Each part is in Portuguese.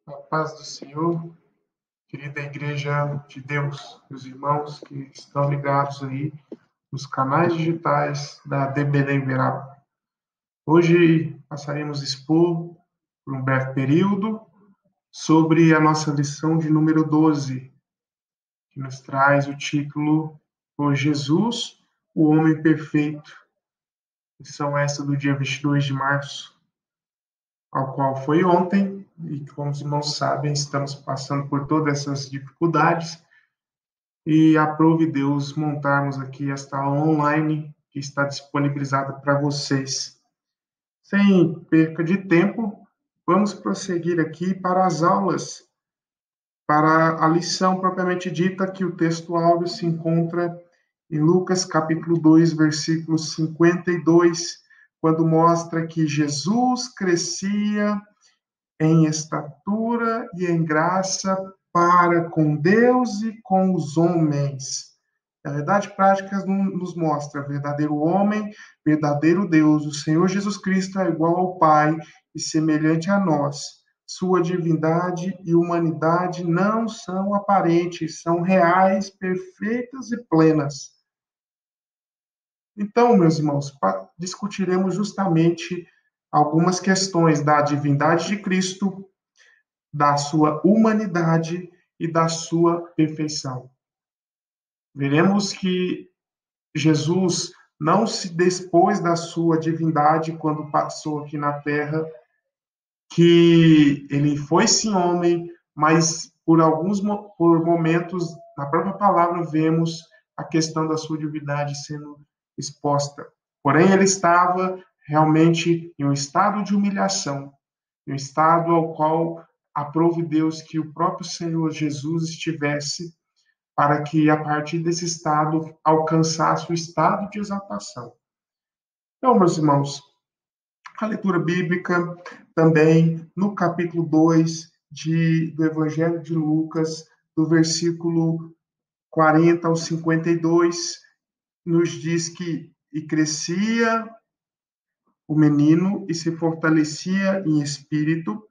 A paz do Senhor, querida Igreja de Deus, meus irmãos que estão ligados aí nos canais digitais da DBD Uberaba. Hoje passaremos a expor, por um breve período, sobre a nossa lição de número 12, que nos traz o título Por Jesus, o Homem Perfeito. Lição essa do dia 22 de março, ao qual foi ontem, e como os irmãos sabem, estamos passando por todas essas dificuldades, e aprove Deus montarmos aqui esta aula online, que está disponibilizada para vocês. Sem perca de tempo, vamos prosseguir aqui para as aulas, para a lição propriamente dita, que o texto áureo se encontra em Lucas capítulo 2, versículo 52, quando mostra que Jesus crescia em estatura e em graça para com Deus e com os homens. A verdade prática nos mostra verdadeiro homem, verdadeiro Deus. O Senhor Jesus Cristo é igual ao Pai e semelhante a nós. Sua divindade e humanidade não são aparentes, são reais, perfeitas e plenas. Então, meus irmãos, discutiremos justamente algumas questões da divindade de Cristo, da sua humanidade e da sua perfeição. Veremos que Jesus não se despôs da sua divindade quando passou aqui na Terra, que ele foi sim homem, mas por momentos, na própria palavra, vemos a questão da sua divindade sendo exposta. Porém, ele estava realmente em um estado de humilhação, em um estado ao qual aprove Deus que o próprio Senhor Jesus estivesse, para que, a partir desse estado, alcançasse o estado de exaltação. Então, meus irmãos, a leitura bíblica também no capítulo 2 do Evangelho de Lucas, do versículo 40 ao 52, nos diz que e crescia o menino e se fortalecia em espírito,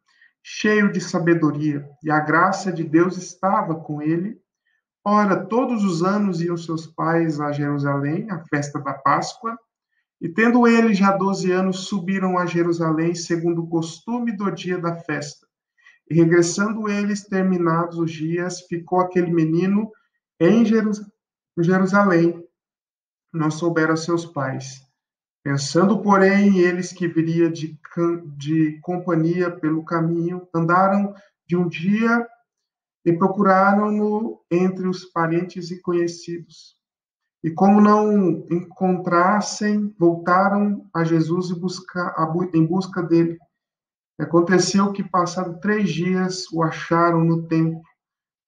cheio de sabedoria, e a graça de Deus estava com ele. Ora, todos os anos iam seus pais a Jerusalém, à festa da Páscoa, e tendo ele já 12 anos, subiram a Jerusalém, segundo o costume do dia da festa. E regressando eles, terminados os dias, ficou aquele menino em Jerusalém, não souberam seus pais. Pensando, porém, eles que viria de companhia pelo caminho, andaram de um dia e procuraram-no entre os parentes e conhecidos. E como não encontrassem, voltaram a Jesus em busca dele. Aconteceu que, passados 3 dias, o acharam no templo,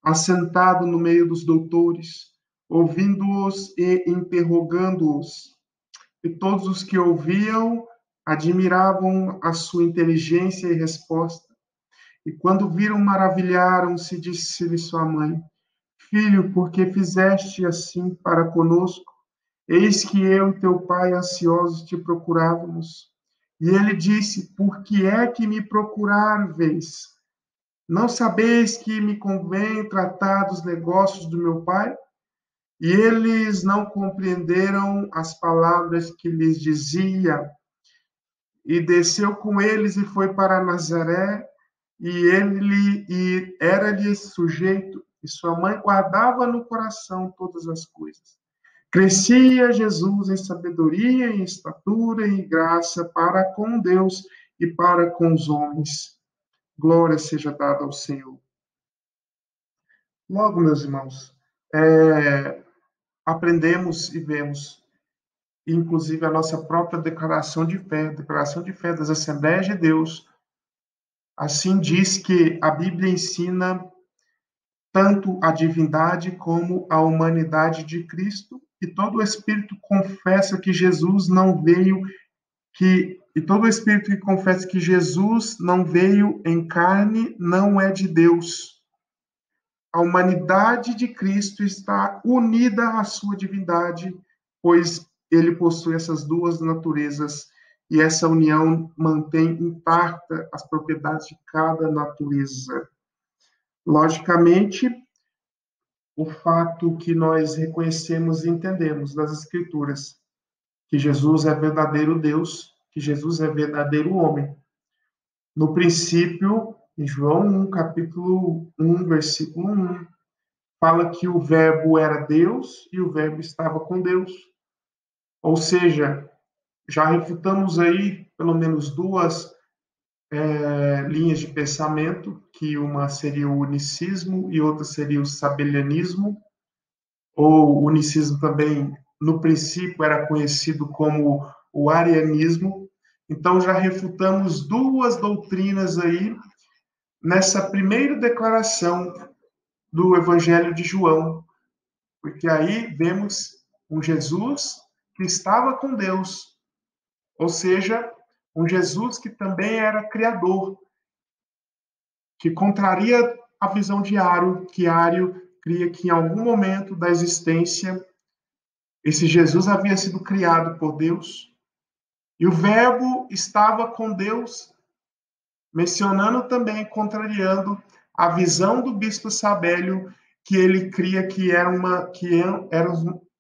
assentado no meio dos doutores, ouvindo-os e interrogando-os. E todos os que ouviam admiravam a sua inteligência e resposta. E quando viram, maravilharam-se, disse-lhe sua mãe: Filho, por que fizeste assim para conosco? Eis que eu e teu pai ansiosos te procurávamos. E ele disse: Por que é que me procuráveis? Não sabeis que me convém tratar dos negócios do meu pai? E eles não compreenderam as palavras que lhes dizia. E desceu com eles e foi para Nazaré, e era-lhe sujeito, e sua mãe guardava no coração todas as coisas. Crescia Jesus em sabedoria, em estatura e em graça para com Deus e para com os homens. Glória seja dada ao Senhor. Logo, meus irmãos, aprendemos e vemos, inclusive a nossa própria declaração de fé das Assembleias de Deus, assim diz que a Bíblia ensina tanto a divindade como a humanidade de Cristo, e todo espírito confessa que Jesus não veio, e todo espírito que confessa que Jesus não veio em carne não é de Deus. A humanidade de Cristo está unida à sua divindade, pois ele possui essas duas naturezas, e essa união mantém intacta as propriedades de cada natureza. Logicamente, o fato que nós reconhecemos e entendemos das Escrituras, que Jesus é verdadeiro Deus, que Jesus é verdadeiro homem. No princípio, em João 1, capítulo 1, versículo 1, fala que o verbo era Deus e o verbo estava com Deus. Ou seja, já refutamos aí pelo menos duas linhas de pensamento, que uma seria o unicismo e outra seria o sabelianismo, ou o unicismo também, no princípio, era conhecido como o arianismo. Então, já refutamos duas doutrinas aí nessa primeira declaração do Evangelho de João, porque aí vemos um Jesus que estava com Deus, ou seja, um Jesus que também era criador, que contraria a visão de Ario, que Ario cria que em algum momento da existência esse Jesus havia sido criado por Deus, e o Verbo estava com Deus, mencionando também, contrariando a visão do bispo Sabélio, que ele cria que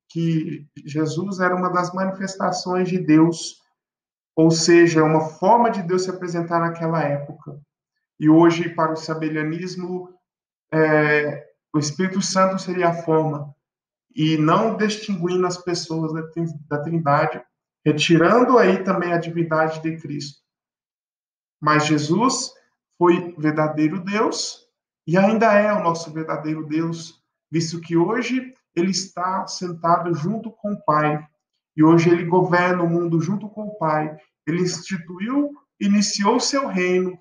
que Jesus era uma das manifestações de Deus, ou seja, uma forma de Deus se apresentar naquela época. E hoje, para o sabelianismo, o Espírito Santo seria a forma, e não distinguindo as pessoas da Trindade, retirando aí também a divindade de Cristo. Mas Jesus foi verdadeiro Deus e ainda é o nosso verdadeiro Deus, visto que hoje ele está sentado junto com o Pai. E hoje ele governa o mundo junto com o Pai. Ele iniciou seu reino,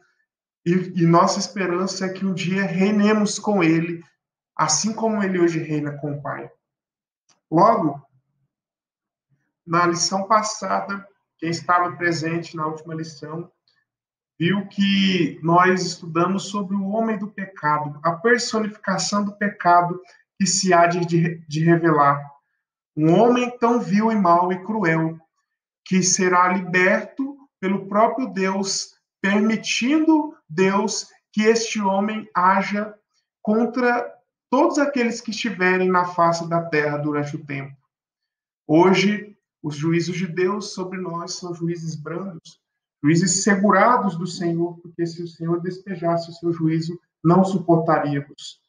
e nossa esperança é que um dia reinemos com ele, assim como ele hoje reina com o Pai. Logo, na lição passada, quem estava presente na última lição, viu que nós estudamos sobre o homem do pecado, a personificação do pecado que se há de revelar. Um homem tão vil e mau e cruel, que será liberto pelo próprio Deus, permitindo Deus que este homem haja contra todos aqueles que estiverem na face da terra durante o tempo. Hoje, os juízos de Deus sobre nós são juízes brandos, juízes segurados do Senhor, porque se o Senhor despejasse o seu juízo, não suportaríamos.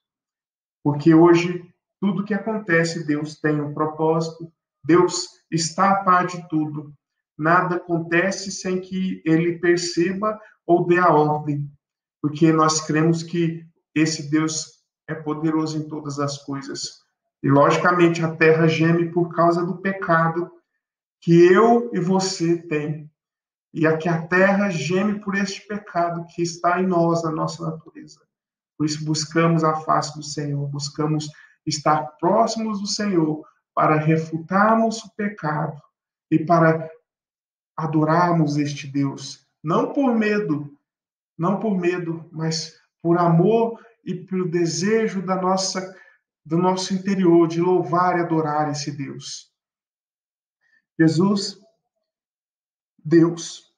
Porque hoje, tudo que acontece, Deus tem um propósito, Deus está a par de tudo. Nada acontece sem que ele perceba ou dê a ordem, porque nós cremos que esse Deus é poderoso em todas as coisas. E, logicamente, a terra geme por causa do pecado que eu e você tem. E aqui a terra geme por este pecado que está em nós, na nossa natureza. Por isso buscamos a face do Senhor, buscamos estar próximos do Senhor para refutarmos o pecado e para adorarmos este Deus, não por medo, mas por amor e pelo desejo do nosso interior de louvar e adorar esse Deus. Jesus, Deus,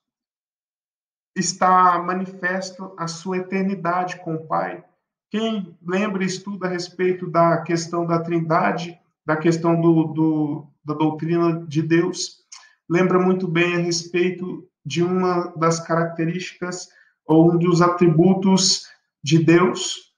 está manifesto a sua eternidade com o Pai. Quem lembra e estuda a respeito da questão da Trindade, da questão da doutrina de Deus, lembra muito bem a respeito de uma das características ou um dos atributos de Deus,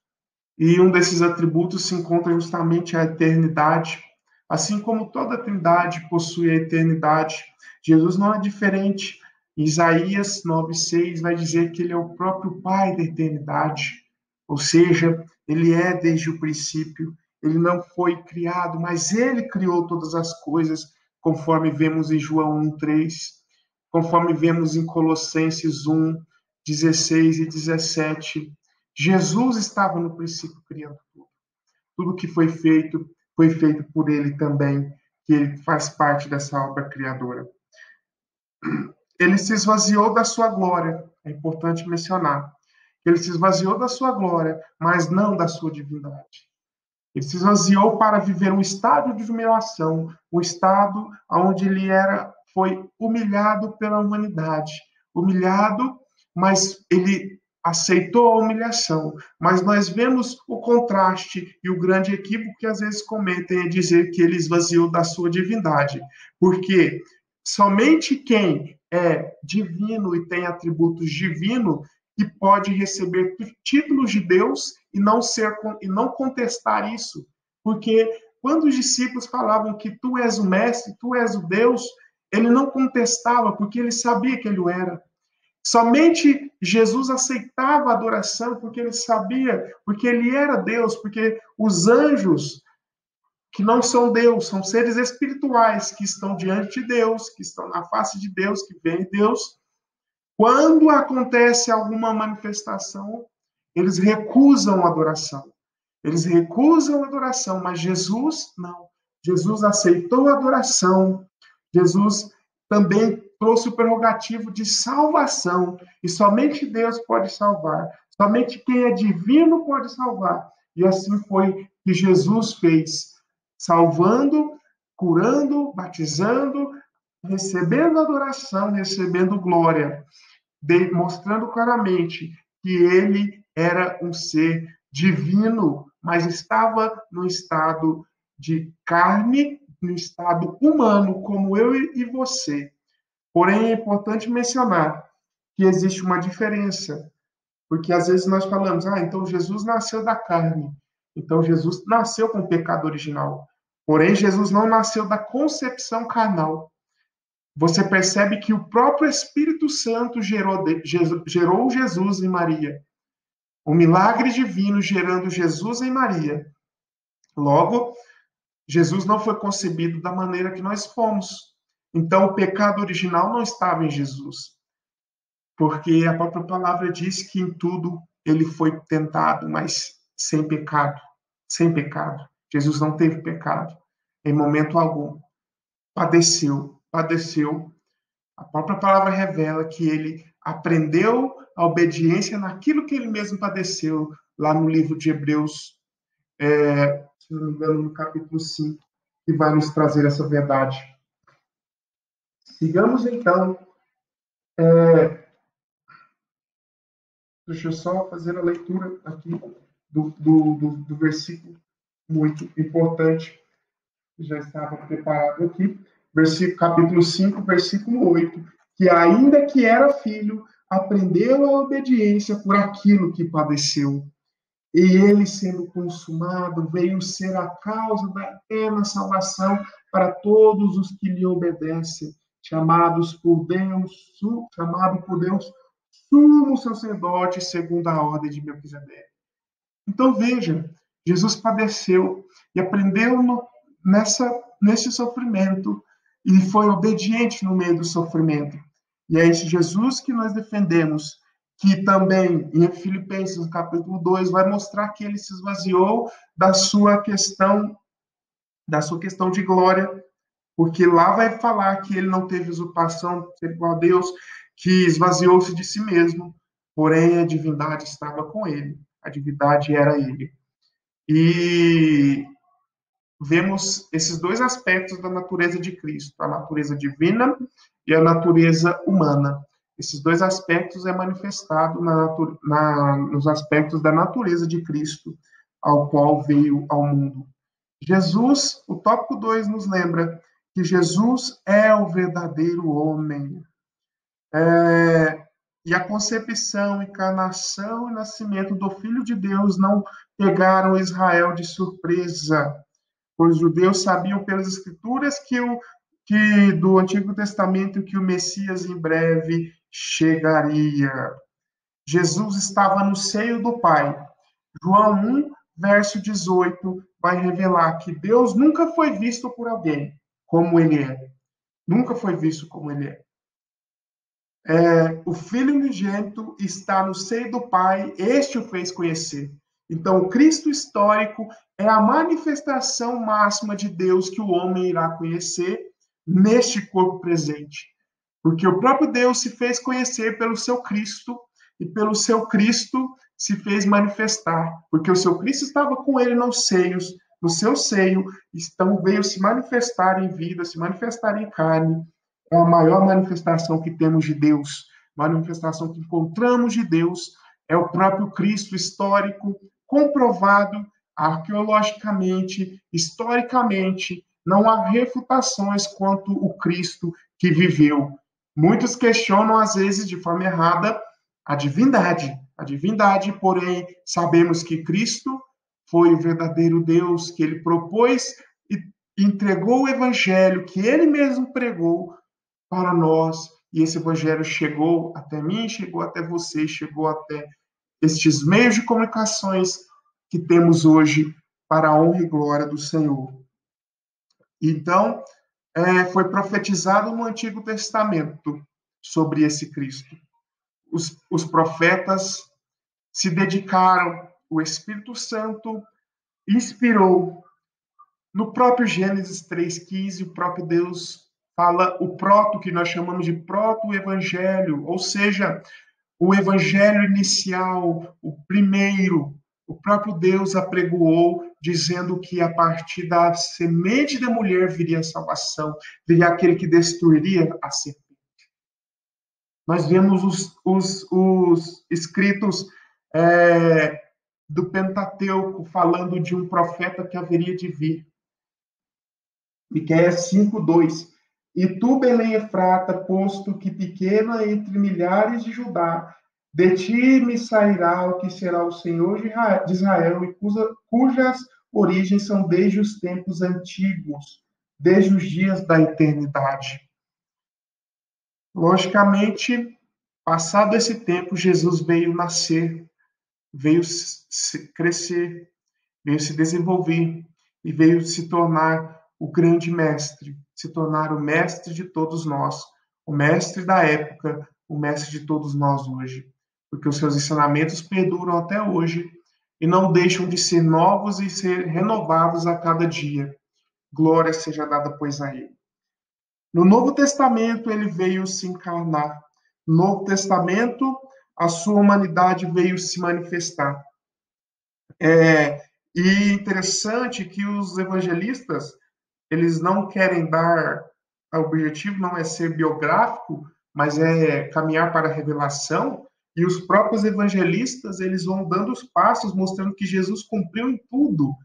e um desses atributos se encontra justamente a eternidade. Assim como toda a Trindade possui a eternidade, Jesus não é diferente. Isaías 9:6 vai dizer que ele é o próprio Pai da eternidade, ou seja, ele é desde o princípio, ele não foi criado, mas ele criou todas as coisas, conforme vemos em João 1:3, conforme vemos em Colossenses 1:16 e 17. Jesus estava no princípio criando tudo. Tudo que foi feito por ele também, que ele faz parte dessa obra criadora. Ele se esvaziou da sua glória, é importante mencionar. Ele se esvaziou da sua glória, mas não da sua divindade. Ele se esvaziou para viver um estado de humilhação, um estado onde ele foi humilhado pela humanidade. Humilhado, mas ele aceitou a humilhação, mas nós vemos o contraste e o grande equívoco que às vezes cometem é dizer que ele esvaziou da sua divindade, porque somente quem é divino e tem atributos divinos que pode receber títulos de Deus e não contestar isso, porque quando os discípulos falavam que tu és o mestre, tu és o Deus, ele não contestava porque ele sabia que ele o era. Somente Jesus aceitava a adoração porque ele sabia, porque ele era Deus, porque os anjos, que não são Deus, são seres espirituais que estão diante de Deus, que estão na face de Deus, que veem Deus. Quando acontece alguma manifestação, eles recusam a adoração. Eles recusam a adoração, mas Jesus não. Jesus aceitou a adoração. Jesus também trouxe o prerrogativo de salvação. E somente Deus pode salvar. Somente quem é divino pode salvar. E assim foi que Jesus fez, salvando, curando, batizando, recebendo adoração, recebendo glória, mostrando claramente que ele era um ser divino, mas estava no estado de carne, no estado humano, como eu e você. Porém, é importante mencionar que existe uma diferença, porque às vezes nós falamos, então Jesus nasceu da carne, então Jesus nasceu com o pecado original. Porém, Jesus não nasceu da concepção carnal. Você percebe que o próprio Espírito Santo gerou Jesus em Maria. O milagre divino gerando Jesus em Maria. Logo, Jesus não foi concebido da maneira que nós fomos. Então, o pecado original não estava em Jesus. Porque a própria palavra diz que em tudo ele foi tentado, mas sem pecado. Sem pecado. Jesus não teve pecado em momento algum. Padeceu. A própria palavra revela que ele aprendeu a obediência naquilo que ele mesmo padeceu, lá no livro de Hebreus, se não me engano, no capítulo 5, que vai nos trazer essa verdade. Sigamos, então. Deixa eu só fazer a leitura aqui do versículo muito importante, que já estava preparado aqui. Capítulo 5, versículo 8, que ainda que era filho, aprendeu a obediência por aquilo que padeceu. E ele, sendo consumado, veio ser a causa da eterna salvação para todos os que lhe obedecem, chamado por Deus, sumo sacerdote segundo a ordem de Melquisedeque. Então veja, Jesus padeceu e aprendeu nesse sofrimento e foi obediente no meio do sofrimento. E é esse Jesus que nós defendemos, que também em Filipenses capítulo 2 vai mostrar que ele se esvaziou da sua questão de glória, porque lá vai falar que ele não teve usurpação, ser igual a Deus, que esvaziou-se de si mesmo, porém a divindade estava com ele, a divindade era ele. E vemos esses dois aspectos da natureza de Cristo, a natureza divina e a natureza humana. Esses dois aspectos é manifestado nos aspectos da natureza de Cristo, ao qual veio ao mundo. Jesus, o tópico 2 nos lembra que Jesus é o verdadeiro homem. E a concepção, encarnação e nascimento do Filho de Deus não pegaram Israel de surpresa, pois os judeus sabiam pelas Escrituras que do Antigo Testamento que o Messias em breve chegaria. Jesus estava no seio do Pai. João 1, verso 18, vai revelar que Deus nunca foi visto por alguém como ele é. Nunca foi visto como ele é. O Filho unigênito está no seio do Pai, este o fez conhecer. Então, o Cristo histórico é a manifestação máxima de Deus que o homem irá conhecer neste corpo presente. Porque o próprio Deus se fez conhecer pelo seu Cristo, e pelo seu Cristo se fez manifestar. Porque o seu Cristo estava com ele no seu seio, então veio se manifestar em vida, se manifestar em carne. É a maior manifestação que temos de Deus, manifestação que encontramos de Deus é o próprio Cristo histórico, comprovado arqueologicamente, historicamente, não há refutações quanto o Cristo que viveu. Muitos questionam, às vezes, de forma errada, a divindade, porém, sabemos que Cristo foi o verdadeiro Deus, que ele propôs e entregou o evangelho que ele mesmo pregou para nós, e esse evangelho chegou até mim, chegou até você, chegou até estes meios de comunicações que temos hoje para a honra e glória do Senhor. Então, foi profetizado no Antigo Testamento sobre esse Cristo. Os profetas se dedicaram, o Espírito Santo inspirou. No próprio Gênesis 3,15, o próprio Deus fala o proto, que nós chamamos de proto-evangelho, ou seja, o evangelho inicial, o primeiro, o próprio Deus apregoou, dizendo que a partir da semente da mulher viria a salvação, viria aquele que destruiria a serpente. Nós vemos os escritos do Pentateuco falando de um profeta que haveria de vir. Miqueias 5:2. E tu, Belém Efrata, posto que pequena entre milhares de Judá, de ti me sairá o que será o Senhor de Israel, e cujas origens são desde os tempos antigos, desde os dias da eternidade. Logicamente, passado esse tempo, Jesus veio nascer, veio crescer, veio se desenvolver e veio se tornar o grande mestre, se tornar o mestre de todos nós, o mestre da época, o mestre de todos nós hoje, porque os seus ensinamentos perduram até hoje e não deixam de ser novos e ser renovados a cada dia. Glória seja dada, pois, a ele. No Novo Testamento, ele veio se encarnar. No Novo Testamento, a sua humanidade veio se manifestar. E interessante que os evangelistas, eles não querem dar, o objetivo não é ser biográfico, mas é caminhar para a revelação, e os próprios evangelistas, eles vão dando os passos, mostrando que Jesus cumpriu em tudo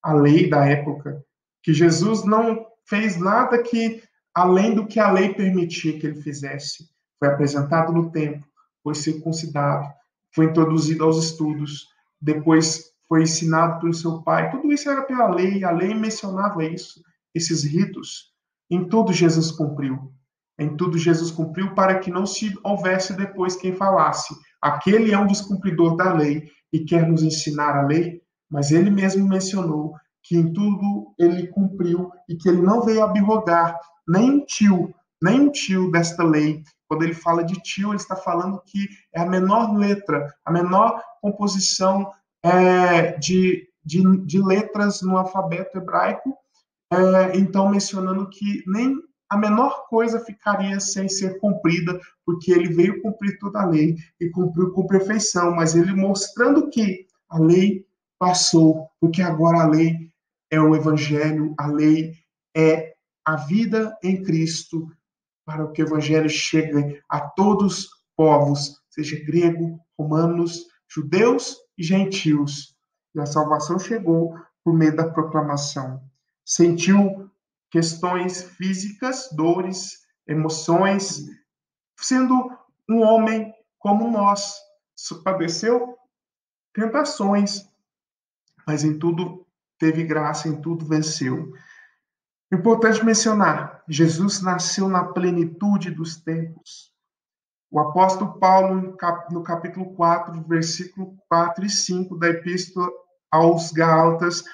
a lei da época, que Jesus não fez nada que além do que a lei permitia que ele fizesse. Foi apresentado no templo, foi circuncidado, foi introduzido aos estudos, depois foi ensinado pelo seu pai. Tudo isso era pela lei, a lei mencionava isso, esses ritos. Em tudo Jesus cumpriu. Em tudo Jesus cumpriu para que não se houvesse depois quem falasse: aquele é um descumpridor da lei e quer nos ensinar a lei, mas ele mesmo mencionou que em tudo ele cumpriu e que ele não veio abrogar nem um tio desta lei. Quando ele fala de tio, ele está falando que é a menor letra, a menor composição de letras no alfabeto hebraico, então mencionando que nem a menor coisa ficaria sem ser cumprida, porque ele veio cumprir toda a lei e cumpriu com perfeição, mas ele mostrando que a lei passou, porque agora a lei é o evangelho, a lei é a vida em Cristo, para que o evangelho chegue a todos os povos, seja grego, romanos, judeus e gentios. E a salvação chegou por meio da proclamação. Sentiu questões físicas, dores, emoções, sendo um homem como nós, padeceu tentações, mas em tudo teve graça, em tudo venceu. Importante mencionar, Jesus nasceu na plenitude dos tempos. O apóstolo Paulo, no capítulo 4, versículo 4 e 5 da Epístola aos Gálatas,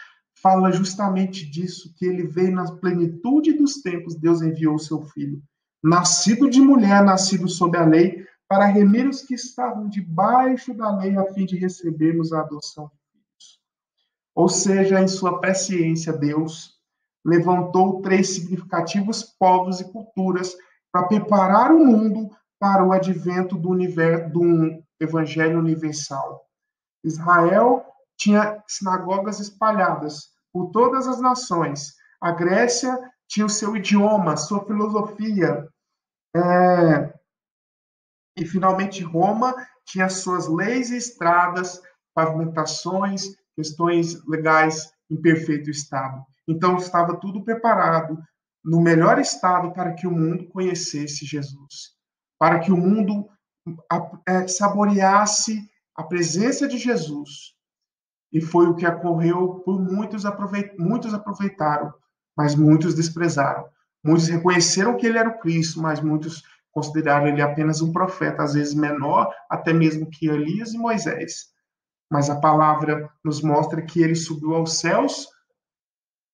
fala justamente disso, que ele veio na plenitude dos tempos, Deus enviou o seu Filho, nascido de mulher, nascido sob a lei, para remir os que estavam debaixo da lei, a fim de recebermos a adoção de filhos. Ou seja, em sua presciência, Deus levantou 3 significativos povos e culturas para preparar o mundo para o advento do evangelho universal. Israel tinha sinagogas espalhadas por todas as nações. A Grécia tinha o seu idioma, sua filosofia. E, finalmente, Roma tinha suas leis e estradas, pavimentações, questões legais em perfeito estado. Então, estava tudo preparado, no melhor estado, para que o mundo conhecesse Jesus, para que o mundo saboreasse a presença de Jesus. E foi o que ocorreu por muitos aproveitaram, mas muitos desprezaram. Muitos reconheceram que ele era o Cristo, mas muitos consideraram ele apenas um profeta, às vezes menor, até mesmo que Elias e Moisés. Mas a palavra nos mostra que ele subiu aos céus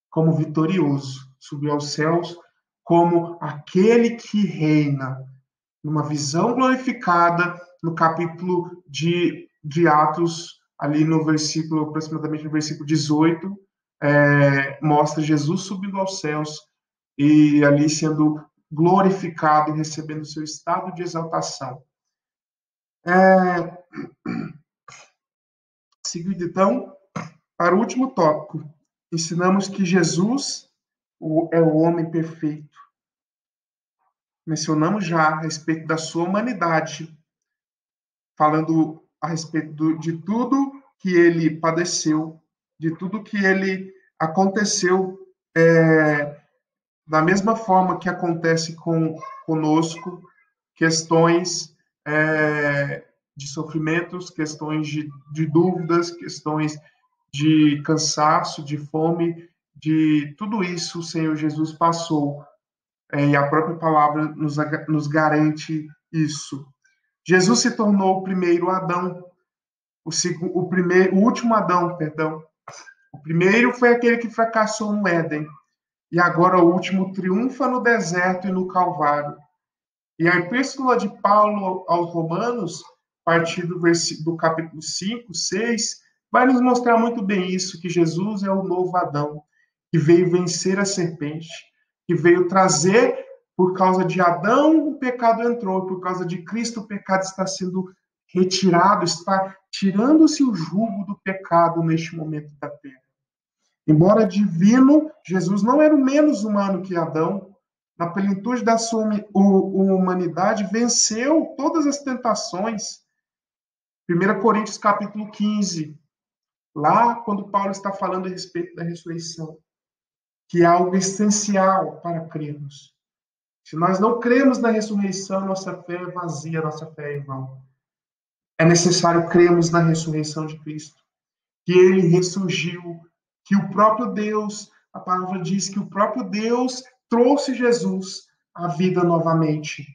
como vitorioso, subiu aos céus como aquele que reina, numa visão glorificada, no capítulo de Atos, ali no versículo, aproximadamente no versículo 18, mostra Jesus subindo aos céus e ali sendo glorificado e recebendo seu estado de exaltação. Seguindo, então, para o último tópico, ensinamos que Jesus é o homem perfeito. Mencionamos já a respeito da sua humanidade, falando a respeito de tudo que ele padeceu, de tudo que ele aconteceu, da mesma forma que acontece conosco, questões de sofrimentos, questões de dúvidas, questões de cansaço, de fome, de tudo isso o Senhor Jesus passou, e a própria palavra nos garante isso. Jesus se tornou o primeiro Adão, o último Adão, perdão. O primeiro foi aquele que fracassou no Éden, e agora o último triunfa no deserto e no Calvário. E a epístola de Paulo aos Romanos, a partir do capítulo 5, 6, vai nos mostrar muito bem isso, que Jesus é o novo Adão, que veio vencer a serpente, que veio trazer, por causa de Adão, o pecado entrou, por causa de Cristo, o pecado está sendo retirado, está tirando-se o jugo do pecado neste momento da terra. Embora divino, Jesus não era o menos humano que Adão. Na plenitude da sua humanidade, venceu todas as tentações. 1 Coríntios capítulo 15, lá quando Paulo está falando a respeito da ressurreição, que é algo essencial para crermos. Se nós não cremos na ressurreição, nossa fé é vazia, nossa fé é em vão. É necessário crermos na ressurreição de Cristo, que ele ressurgiu, que o próprio Deus, a palavra diz que o próprio Deus trouxe Jesus à vida novamente.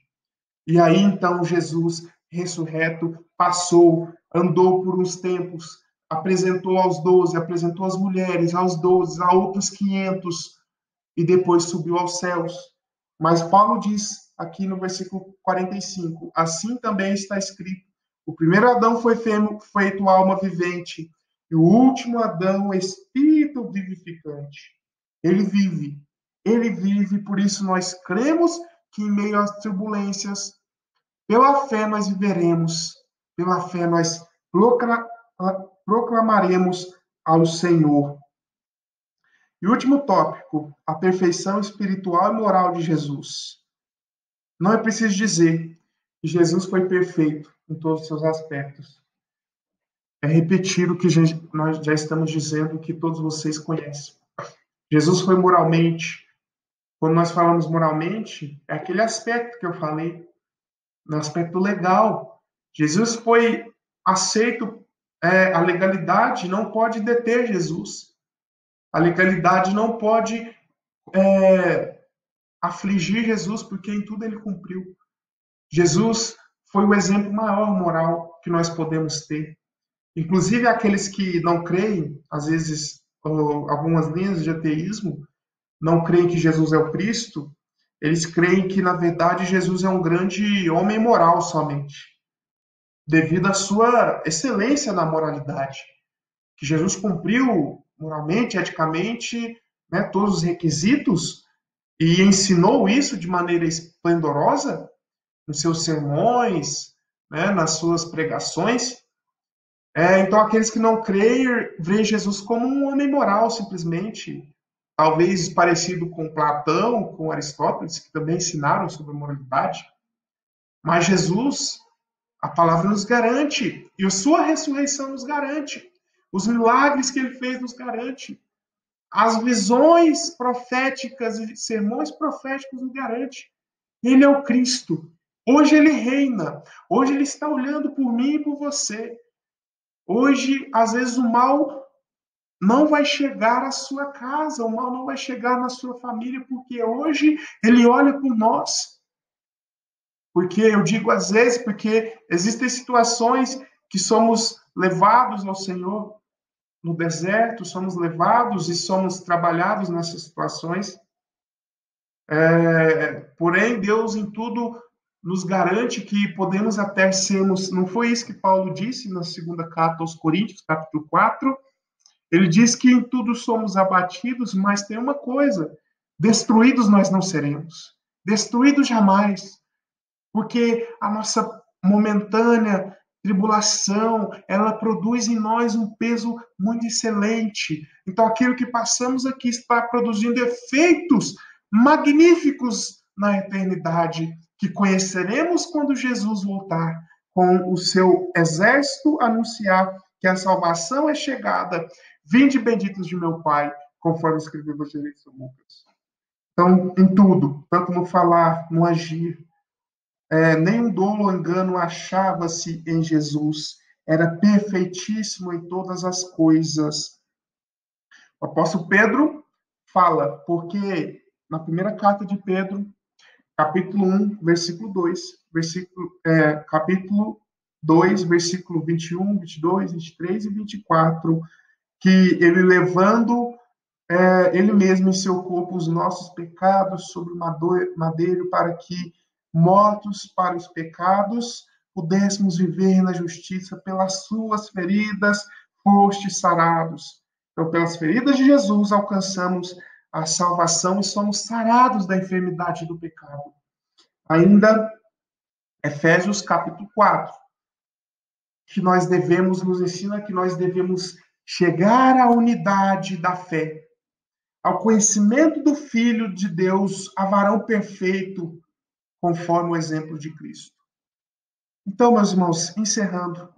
E aí, então, Jesus, ressurreto, passou, andou por uns tempos, apresentou aos 12, apresentou às mulheres, aos 12, a outros 500, e depois subiu aos céus. Mas Paulo diz aqui no versículo 45, assim também está escrito, o primeiro Adão foi feito alma vivente, e o último Adão, espírito vivificante. Ele vive, por isso nós cremos que em meio às turbulências, pela fé nós viveremos, pela fé nós proclamaremos ao Senhor. E último tópico, a perfeição espiritual e moral de Jesus. Não é preciso dizer que Jesus foi perfeito em todos os seus aspectos. É repetir o que nós já estamos dizendo, que todos vocês conhecem. Jesus foi moralmente. Quando nós falamos moralmente, é aquele aspecto que eu falei, no aspecto legal. Jesus foi aceito, a legalidade não pode deter Jesus. A legalidade não pode afligir Jesus, porque em tudo ele cumpriu. Jesus foi o exemplo maior moral que nós podemos ter. Inclusive, aqueles que não creem, às vezes, algumas linhas de ateísmo, não creem que Jesus é o Cristo, eles creem que, na verdade, Jesus é um grande homem moral somente, devido à sua excelência na moralidade. Que Jesus cumpriu moralmente, eticamente, né, todos os requisitos e ensinou isso de maneira esplendorosa nos seus sermões, né, nas suas pregações. Então, aqueles que não creem veem Jesus como um homem moral, simplesmente, talvez parecido com Platão, com Aristóteles, que também ensinaram sobre moralidade. Mas Jesus, A palavra nos garante, e a sua ressurreição nos garante. Os milagres que ele fez nos garante. As visões proféticas e sermões proféticos nos garante. Ele é o Cristo. Hoje ele reina. Hoje ele está olhando por mim e por você. Hoje, às vezes, o mal não vai chegar à sua casa, o mal não vai chegar na sua família, porque hoje ele olha por nós. Porque eu digo às vezes, porque existem situações que somos levados ao Senhor no deserto, somos levados e somos trabalhados nessas situações. Porém, Deus em tudo nos garante que podemos até sermos. Não foi isso que Paulo disse na segunda carta aos Coríntios, capítulo 4? Ele diz que em tudo somos abatidos, mas tem uma coisa: destruídos nós não seremos. Destruídos jamais. Porque a nossa momentânea tribulação, ela produz em nós um peso muito excelente. Então, aquilo que passamos aqui está produzindo efeitos magníficos na eternidade, que conheceremos quando Jesus voltar, com o seu exército anunciar que a salvação é chegada. Vinde benditos de meu Pai, conforme escreveu o evangelista Lucas. Então, em tudo, tanto no falar, no agir, nenhum dolo ou engano achava-se em Jesus. Era perfeitíssimo em todas as coisas. O apóstolo Pedro fala, porque na primeira carta de Pedro, capítulo 1, versículo 2, capítulo 2, versículo 21, 22, 23 e 24, que ele levando ele mesmo em seu corpo os nossos pecados sobre o madeiro, para que, mortos para os pecados, pudéssemos viver na justiça. Pelas suas feridas fostes sarados. Então, pelas feridas de Jesus, alcançamos a salvação e somos sarados da enfermidade do pecado. Ainda, Efésios capítulo 4, que nós devemos, nos ensina que nós devemos chegar à unidade da fé, ao conhecimento do Filho de Deus, a varão perfeito, conforme o exemplo de Cristo. Então, meus irmãos, encerrando,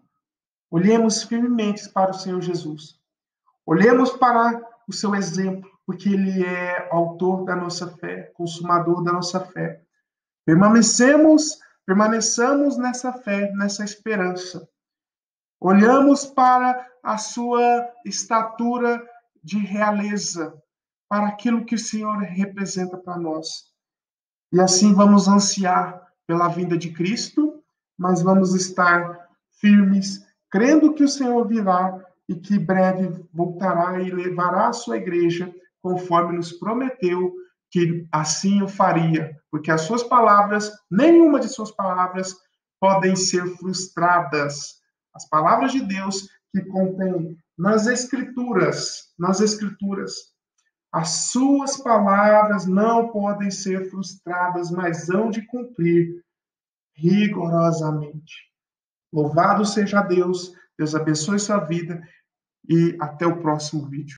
olhemos firmemente para o Senhor Jesus. Olhemos para o seu exemplo, porque ele é autor da nossa fé, consumador da nossa fé. Permaneçamos nessa fé, nessa esperança. Olhamos para a sua estatura de realeza, para aquilo que o Senhor representa para nós. E assim vamos ansiar pela vinda de Cristo, mas vamos estar firmes, crendo que o Senhor virá e que breve voltará e levará a sua igreja, conforme nos prometeu que assim o faria, porque as suas palavras, nenhuma de suas palavras podem ser frustradas. As palavras de Deus que contém nas Escrituras, as suas palavras não podem ser frustradas, mas hão de cumprir rigorosamente. Louvado seja Deus, Deus abençoe sua vida e até o próximo vídeo.